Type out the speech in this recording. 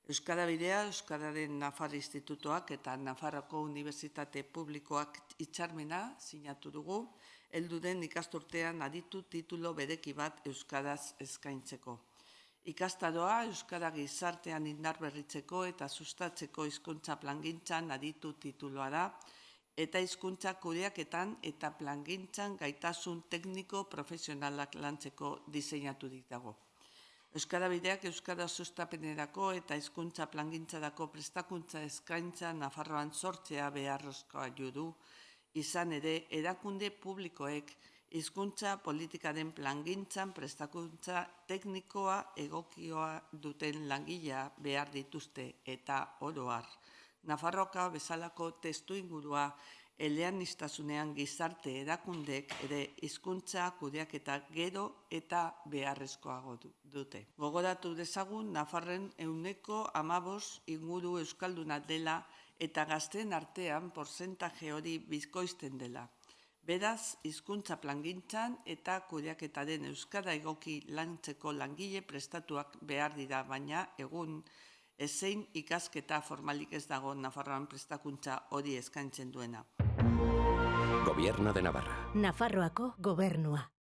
Euskara Bidea, Euskararen Nafar Institutoak eta Nafarroko Unibertsitate Publikoak hitzarmena sinatu dugu, heldu den ikasturtean aditu titulo bereki bat euskaraz eskaintzeko. Ikastaroa Euskara gizartean indarberritzeko eta sustatzeko hizkuntza plangintzan aditu tituloa da, eta hizkuntza kudeaketan eta plangintzan gaitasun tekniko profesionalak lantzeko diseinaturik dago. Euskara Bideak Euskara sustapenerako eta hizkuntza plangintzarako prestakuntza eskaintza Nafarroan sortzea beharrezkoa du, izan ere erakunde publikoek hizkuntza politikaren plangintzan prestakuntza teknikoa egokioa duten langilea behar dituzte eta oro har. Nafarroa bezalako testuingurua eleaniztasunean gizarte erakundek ere hizkuntza kudeaketa gero eta beharrezkoago dute. Gogoratu dezagun Nafarren 15% inguru euskalduna dela eta gazteen artean portzentaje hori bizkoizten dela. Beraz, hizkuntza plangintzan eta kudeaketaren euskara egoki lantzeko langile prestatuak behar dira, baina egun ezein ikasketa formalik ez dago Nafarroan prestakuntza hori eskaintzen duena. Gobierno de Navarra. Nafarroako gobernua.